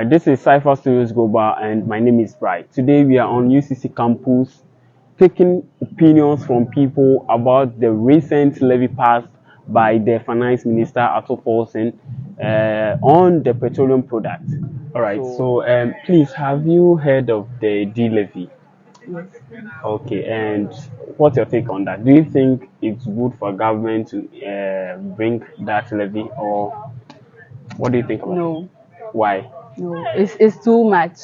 right, this is cipherstudiosglobal and my name is Bright. Today we are on UCC campus taking opinions from people about the recent levy passed by the Finance Minister Ato Paulson on the petroleum product. All right, so please, have you heard of the D levy? Yes. Okay, and what's your take on that? Do you think it's good for government to bring that levy, or what do you think about it? No, Why? no, it's too much.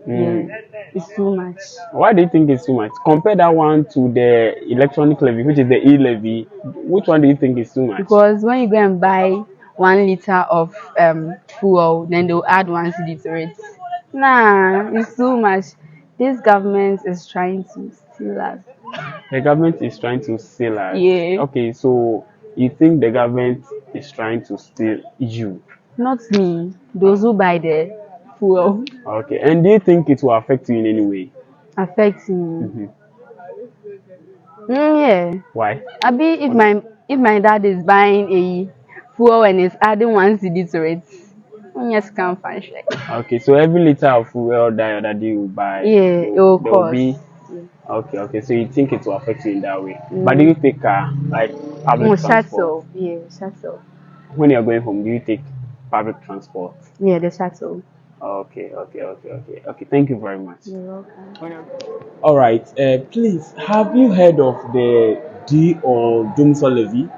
Mm. Yeah, it's too much. Why do you think it's too much? Compare that one to the electronic levy, which is the e-levy. Which one do you think is too much? Because when you go and buy 1 liter of fuel, then they'll add 1 cedi to it. Nah, it's too much. This government is trying to steal us. The government is trying to steal us. Yeah. Okay, so you think the government is trying to steal you? Not me. Those who buy the fuel. Okay, and do you think it will affect you in any way? Affects me. Mm-hmm. Yeah. Why? Abi, if my dad is buying a fuel and is adding 1 cedi to it, yes, can find check. Okay, so every liter of fuel that your daddy will buy, Yeah, it will there will cost. be. Yeah. Okay. So you think it will affect you in that way? But do you take like public transport? Shuttle. Yeah, shuttle. When you're going home, do you take public transport? Yeah, the shuttle. Okay. Thank you very much. You're welcome. All right. Please, have you heard of the D or Dumso levy?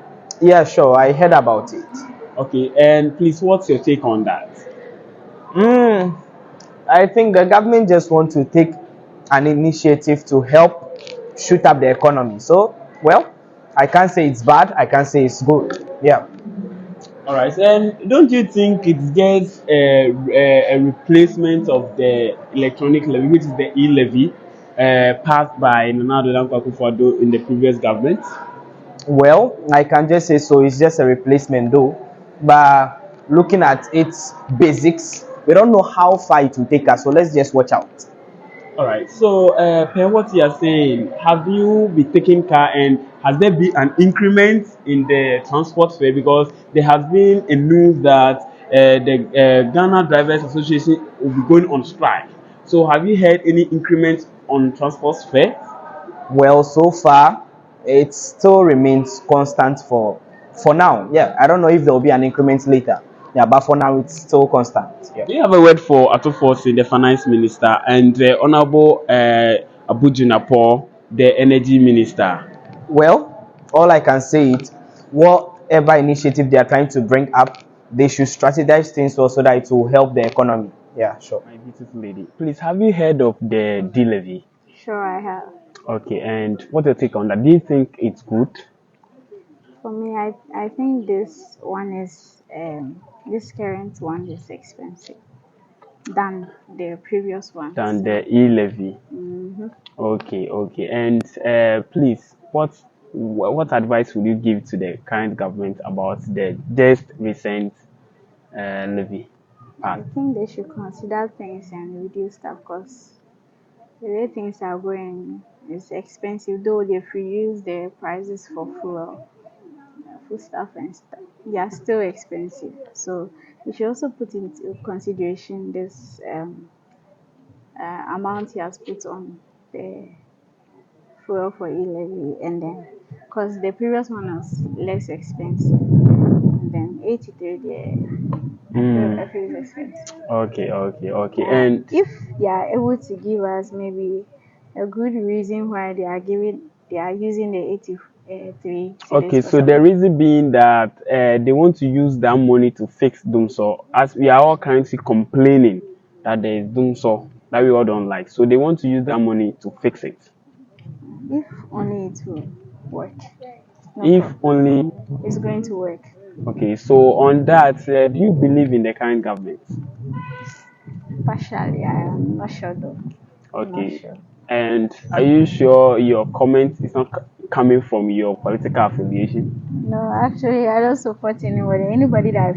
Yeah, sure. I heard about it. Okay. And please, what's your take on that? I think the government just want to take an initiative to help shoot up the economy. So, well, I can't say it's bad. I can't say it's good. Yeah. All right. And don't you think it's just a replacement of the electronic levy, which is the e-levy, passed by Nana Addo Dankwa Akufo-Addo in the previous government? Well, I can just say so. It's just a replacement, though. But looking at its basics, we don't know how far it will take us. So let's just watch out. All right. So, per what you are saying, have you been taking car and has there been an increment in the transport fare? Because there has been a news that the Ghana Drivers Association will be going on strike. So, have you heard any increment on transport fare? Well, so far, it still remains constant for now. Yeah, I don't know if there will be an increment later. Yeah, but for now, it's still constant. Yeah. Do you have a word for Ato Paulson, the finance minister, and Honorable Abu Junapo, the energy minister? Well, all I can say is whatever initiative they are trying to bring up, they should strategize things so that it will help the economy. Yeah, sure. My beautiful lady, please, have you heard of the D levy? Sure, I have. Okay, and what's your take on that? Do you think it's good? For me, I think this one is this current one is expensive than the previous one. Than the e-levy? Mm-hmm. Okay. And please, what advice would you give to the current government about the just recent levy? I think they should consider things and reduce that because the way things are going is expensive. Though they've reduced the prices for fuel, food stuff and stuff, they are still expensive. So you should also put into consideration this amount he has put on the fuel for e-levy, and then because the previous one was less expensive, and then 83 I feel is expensive. Okay. And If they are able to give us maybe a good reason why they are using the 83. okay, so the reason being that they want to use that money to fix Dumso, as we are all currently complaining that there is Dumso that we all don't like. So they want to use that money to fix it. If only it will work. If only it's going to work. Okay, so on that, do you believe in the current government? Partially, I am not sure though. Okay. Not sure. And are you sure your comment is not coming from your political affiliation? No, actually, I don't support anybody. Anybody that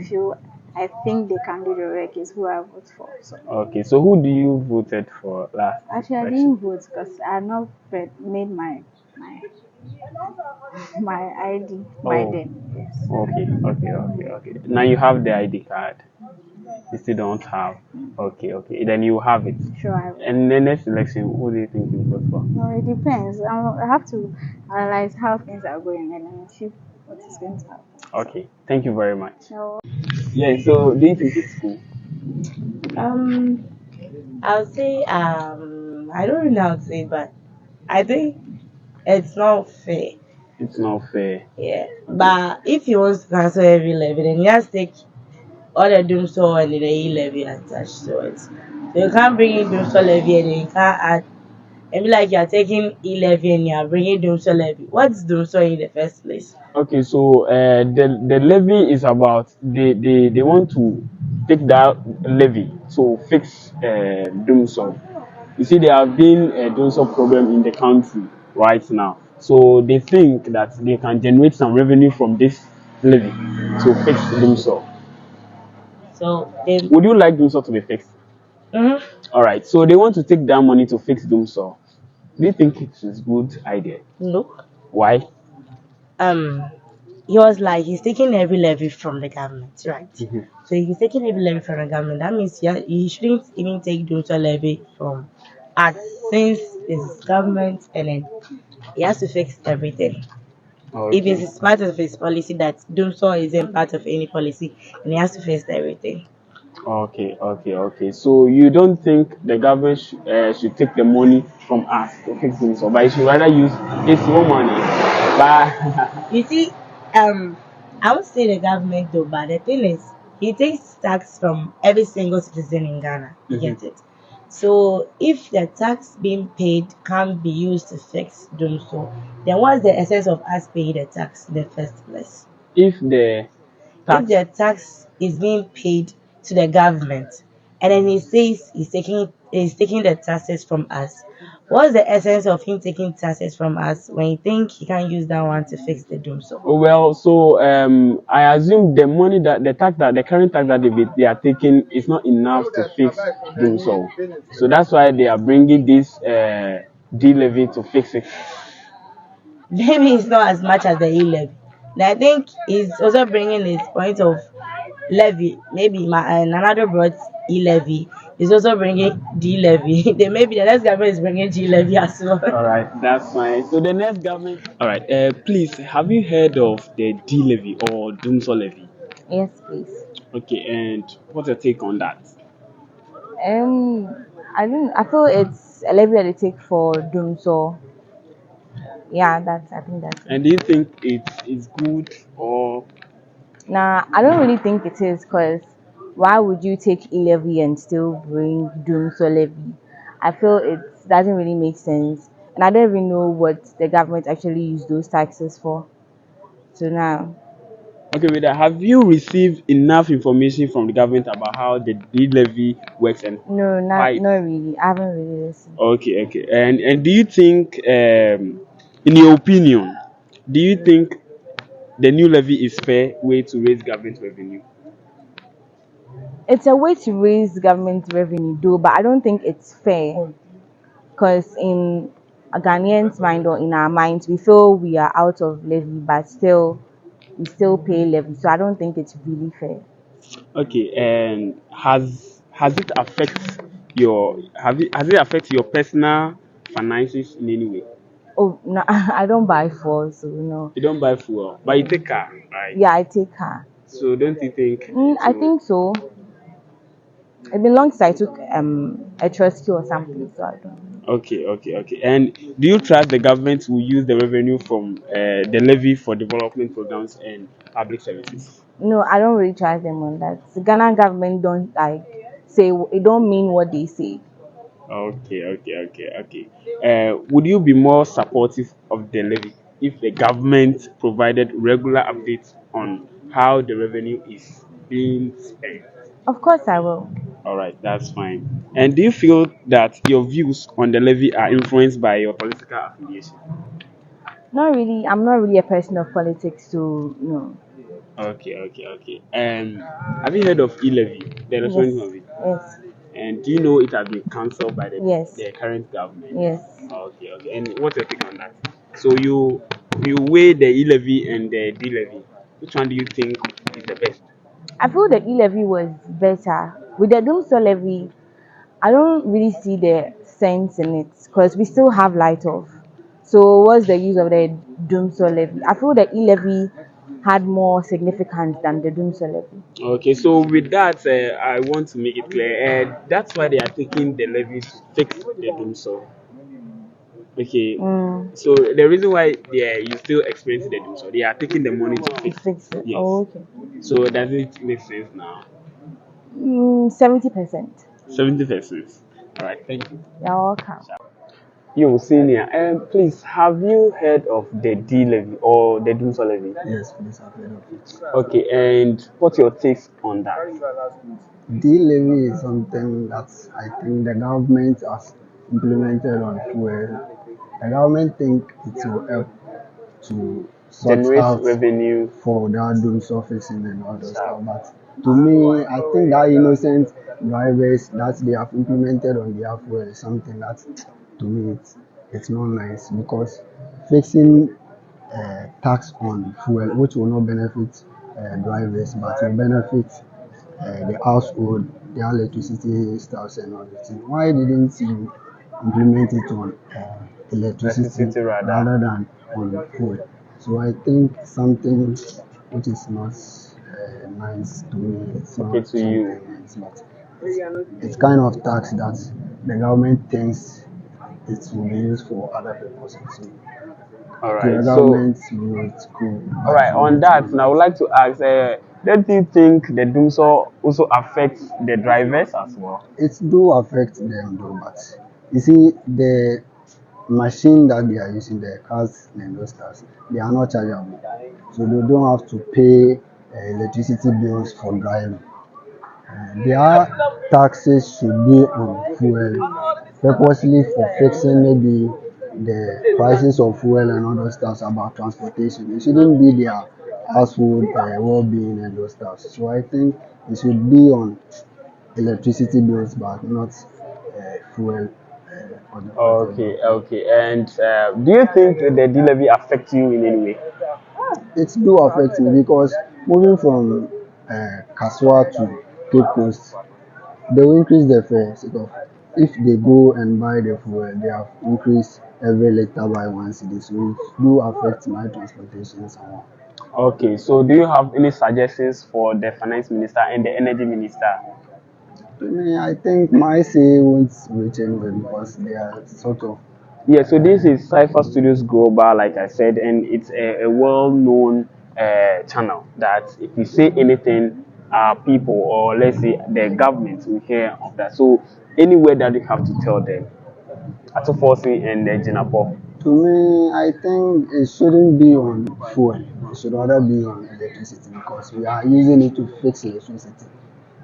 I think they can do the work is who I vote for. So. Okay, so who do you voted for last? Actually, I didn't vote because I have not made my ID by then. Yes. Okay. Now you have the ID card. You still don't have. Okay, okay. Then you have it. Sure, I will. And the next election, who do you think you vote for? No, it depends. I have to analyze how things are going and then see what is going to happen. Okay, thank you very much. So, Yeah, so do you think it's cool? Um, I would say I don't really know how to say it, but I think it's not fair. It's not fair. Yeah, but if he wants to cancel every levy, then he has to take all the doomsday and the e levy attached to it. So you can't bring in doomsday levy and then you can't add. Maybe like you are taking e levy and you are bringing doomsday levy. What's doomsday in the first place? Okay, so the levy is about they want to take that levy to fix doomsday. You see, there have been a doomsday problem in the country right now, so they think that they can generate some revenue from this levy to fix doomsday. So they. Would you like doomsday to be fixed? Mhm. All right, so they want to take that money to fix doomsday. Do you think it is a good idea? No. Why? Um, he was like he's taking every levy from the government, right? Mhm. So if he's taking every levy from the government, that means he shouldn't even take doomsday levy from us since it's government and then he has to fix everything. If Okay. it's part of his policy that doomsday isn't part of any policy and he has to fix everything. Okay, okay, okay. So you don't think the government should take the money from us to fix things, but it should rather use its own money. But You see, I would say the government though, but the thing is, he takes tax from every single citizen in Ghana. You get it? So if the tax being paid can't be used to fix doom so, then what's the essence of us paying the tax in the first place? if the If tax, the tax is being paid to the government and then he says he's taking the taxes from us, what's the essence of him taking taxes from us when you think he can use that one to fix the doom so? oh, well, so I assume the money that the current tax that they are taking is not enough to fix doing so. So that's why they are bringing this D levy to fix it. Maybe it's not as much as the e levy. And I think he's also bringing his point of levy. Maybe another brought e levy. He's also bringing d levy. Then maybe the next government is bringing g levy as well. All right, that's fine. So the next government. All right, please, have you heard of the D levy or Doomsday levy? Yes, please. Okay, and what's your take on that? I don't. I feel it's a levy that they take for doom. So yeah, that's. I think that's And it. do you think it is good or Nah, I don't really think it is, because why would you take e levy and still bring doom so levy? I feel it doesn't really make sense, and I don't even know what the government actually use those taxes for. So now, okay with that? Have you received enough information from the government about how the D levy works and no, why? not really. I haven't really listened. Okay, okay. And do you think, in your opinion, do you think the new levy is fair way to raise government revenue? It's a way to raise government revenue, though, but I don't think it's fair. Because in a Ghanaian's mind or in our minds, we feel we are out of levy, but still we still pay levy. So I don't think it's really fair. Okay, and has it affect your has it affect your personal finances in any way? Oh no, I don't buy four, so no. You don't buy fuel, but you take car, right? Yeah, I take car. So don't you think I think so. It's been long since I took a trust or something, so I don't. okay, okay, okay. And do you trust the government will use the revenue from the levy for development programs and public services? No, I don't really trust them on that. The Ghana government don't like say it don't mean what they say. Okay, okay, okay, okay. Would you be more supportive of the levy if the government provided regular updates on how the revenue is being spent? Of course, I will. All right, that's fine. And do you feel that your views on the levy are influenced by your political affiliation? Not really. I'm not really a person of politics, so no. Okay, okay, okay. Have you heard of e-levy, the Yes, electronic levy? yes, And do you know it has been cancelled by yes, the current government? yes. Okay, okay. And what's your take on that? So you weigh the e-levy and the d-levy. Which one do you think is the best? I feel the e-levy was better. With the doomsday levy, I don't really see the sense in it because we still have light off. So what's the use of the doomsday levy? I feel the e-levy had more significance than the doomsday levy. Okay, so with that, I want to make it clear. That's why they are taking the levy to fix the doomsday. Okay, Mm, so the reason why you still experiencing the doomsday, they are taking the money to to fix it. fix it. Yes. Oh, okay. So does it make sense now? 70%. 70%. All right, thank you. You're welcome. Yo, senior, please, have you heard of the D levy or the doomsday levy? Yes, please, I've heard of it. Okay, and what's your takes on that? D-levy is something that I think the government has implemented on fuel. The government think it will help to sort Generate out revenue. for that doom surfacing and all those stuff. But to me, I think that innocent drivers that they have implemented on their fuel is something that, to me, it's not nice because fixing tax on fuel, which will not benefit drivers, but will benefit the household, their electricity stuffs and all that. Why didn't you implement it on electricity Electricity rather. rather than on fuel? So I think something which is not nice to me. It's Okay, not to you. something nice, but it's kind of tax that the government thinks it will be used for other purposes. So All to the right, so government view, it's cool. all But right, to me, on it's that, not now I would nice. like to ask, don't you think the doomsday also affects the drivers as well? It do affect them though, but you see the machine that they are using, the cars and those cars, they are not chargeable, so they don't have to pay electricity bills for driving. Their taxes should be on fuel, purposely for fixing maybe the prices of fuel and other stuff about transportation. It shouldn't be their household well-being and those stuff. So I think it should be on electricity bills, but not fuel or whatever. Okay, okay. And do you think the D levy affects you in any way? It do affect me because moving from Kaswa to Cape Coast, they will increase the fares because if they go and buy the fuel, they have increased every liter by 1 cedi. So it do affect my transportation somewhat. Okay, so do you have any suggestions for the finance minister and the energy minister? To me, I think my say won't reach anywhere because they are sort of Yeah, so this is cipherstudiosglobal, like I said, and it's a well-known channel that if you say anything, people or let's say the government will hear of that. So anywhere that you have to tell them, at forcing and Jinapo. To me, I think it shouldn't be on fuel. It should rather be on electricity because we are using it to fix electricity.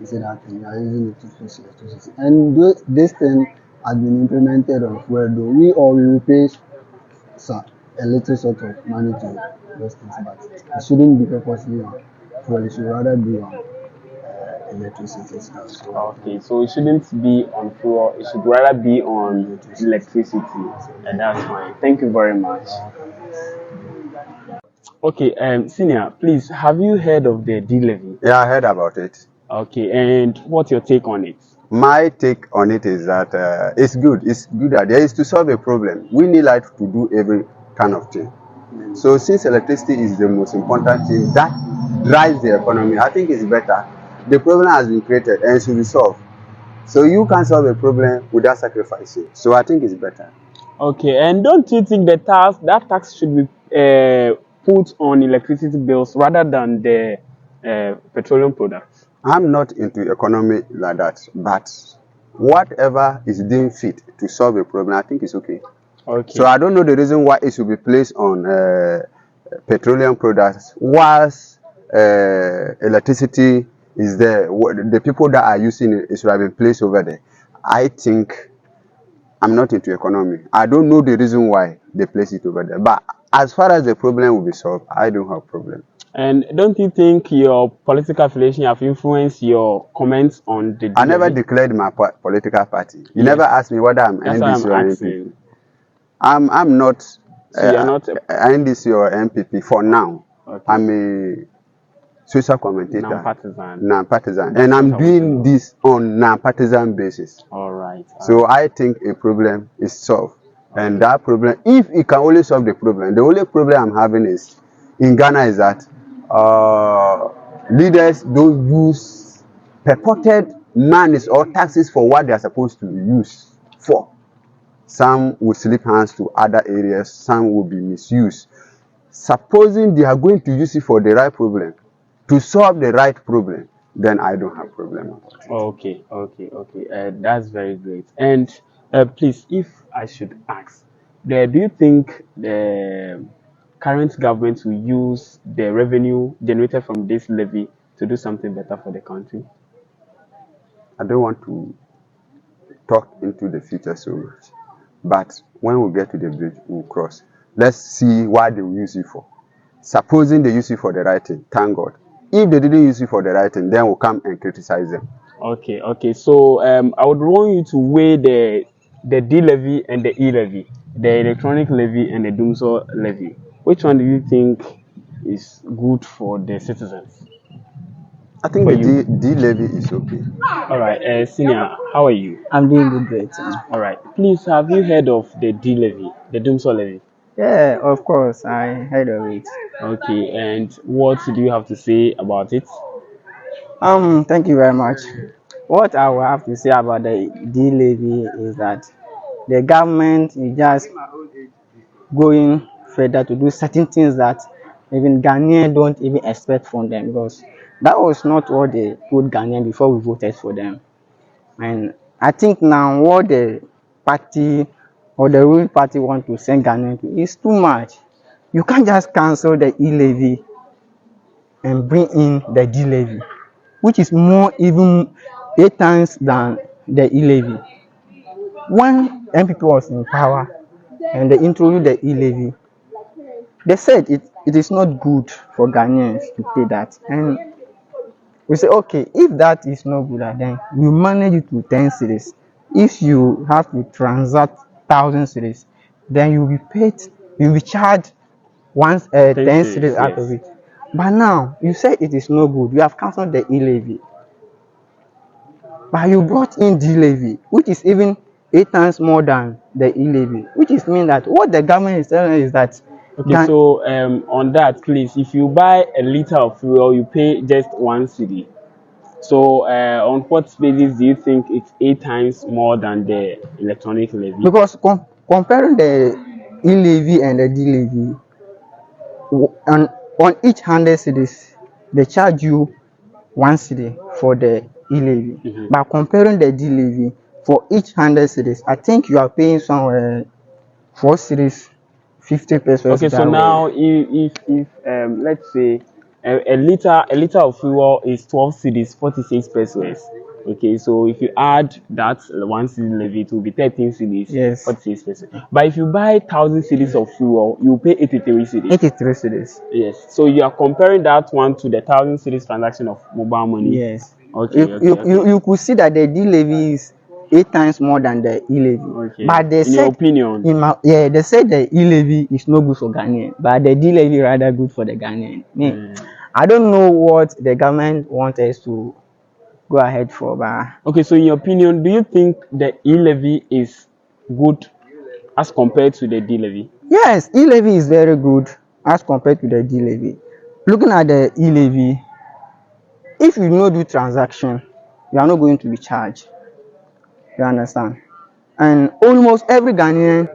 You see that thing, we are using it to fix electricity. And this thing has been implemented on fuel though. We will pay a little sort of money to those things, but it shouldn't be purposely on fuel. It should rather be on electricity stuff. So I Okay, think so it shouldn't be on fuel, it should rather be on electricity. And so. that's fine. Thank you very much. Okay, senior, please, have you heard of the D levy? Yeah, I heard about it. Okay, and what's your take on it? My take on it is that it's good. It's good idea. It's to solve a problem. We need light to do every kind of thing. So since electricity is the most important thing that drives the economy, I think it's better. The problem has been created and it should be solved. So you can't solve a problem without sacrificing. So I think it's better. Okay, and don't you think that tax should be put on electricity bills rather than the petroleum products? I'm not into economy like that, but whatever is deemed fit to solve a problem, I think it's okay. So Okay. I don't know the reason why it should be placed on petroleum products whilst electricity is there. The people that are using it should have been placed over there. I think I'm not into economy. I don't know the reason why they place it over there. But as far as the problem will be solved, I don't have problem. And don't you think your political affiliation have influenced your comments on the I never levy? declared my political party. You Yes. never asked me whether I'm That's why NDC I'm or NPP. asking. I'm not So you're not NDC or MPP for now. okay. I'm a social commentator, non-partisan. non-partisan, That's and I'm what I was doing saying. this on non-partisan basis. All right. So I think a problem is solved, and that problem, if it can only solve the problem, the only problem I'm having is in Ghana is that leaders don't use purported monies or taxes for what they are supposed to use for. Some will slip hands to other areas, some will be misused. Supposing they are going to use it for the right problem, to solve the right problem, then I don't have problem about it. Okay. That's very great. And please, if I should ask, do you think the current government will use the revenue generated from this levy to do something better for the country? I don't want to talk into the future so much, but when we get to the bridge, we'll cross. Let's see what they will use it for. Supposing they use it for the right thing, thank God. If they didn't use it for the right thing, then we'll come and criticize them. Okay. So I would want you to weigh the D levy and the E levy, the electronic levy and the Doomsor levy. Which one do you think is good for the citizens? I think For the you. D levy is okay. All right, Senior, how are you? I'm doing good, great. All right, please, have you heard of the D levy, the Doomsor levy? Yeah, of course, I heard of it. Okay, and what do you have to say about it? Thank you very much. What I will have to say about the D levy is that the government is just going further to do certain things that even Ghanaians don't even expect from them, because that was not what they told Ghanaians before we voted for them. And I think now what the party or the ruling party want to send Ghanaians to is too much. You can't just cancel the E levy and bring in the D levy, which is more even 8 times than the E levy. When MPP was in power and they introduced the E levy, they said it is not good for Ghanaians to pay that. And we say, okay, if that is not good, then we manage it to 10 cedis. If you have to transact 1,000 cedis, then you'll be charged 10 cedis out of it. But now you say it is no good. You have cancelled the E levy, but you brought in D levy, which is even 8 times more than the E levy, which is mean that what the government is telling us is that. Okay, so on that, please, if you buy a liter of fuel, you pay just 1 cedi. So on what basis do you think it's 8 times more than the electronic levy? Because comparing the E levy and the D levy, on each 100 cedis, they charge you 1 cedi for the E levy. But comparing the D levy, for each 100 cedis, I think you are paying somewhere 4 cedis, 50 pesos. Okay, so now if let's say a liter of fuel is 12 cedis, 46 pesos. Okay, so if you add that 1 cedi levy, it will be 13 cedis, yes, 46 pesos. But if you buy 1,000 cedis of fuel, you pay 83 cedis. 83 cedis. Yes. So you are comparing that one to the 1,000 cedis transaction of mobile money. Yes. Okay. You could see that the D levy is 8 times more than the E levy. Okay. But they said, your opinion? They said the E levy is no good for Ghanaian, but the D levy rather good for the Ghanaian. I don't know what the government wants us to go ahead for, but okay. So in your opinion, do you think the E levy is good as compared to the D levy? Yes, E levy is very good as compared to the D levy. Looking at the E levy, if you no do transaction, you are not going to be charged. You understand? And almost every Ghanaian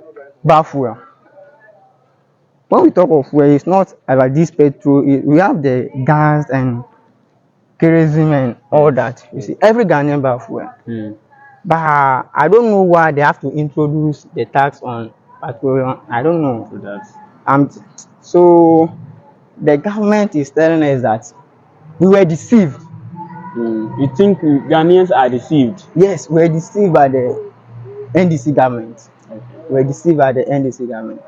buy fuel. When we talk of fuel, it's not about this petrol. We have the gas and kerosene and all that. You see, every Ghanaian buy fuel. But I don't know why they have to introduce the tax on petroleum. I don't know. So the government is telling us that we were deceived. You think Ghanaians are deceived? Yes, we were deceived by the NDC government. We were deceived by the NDC government.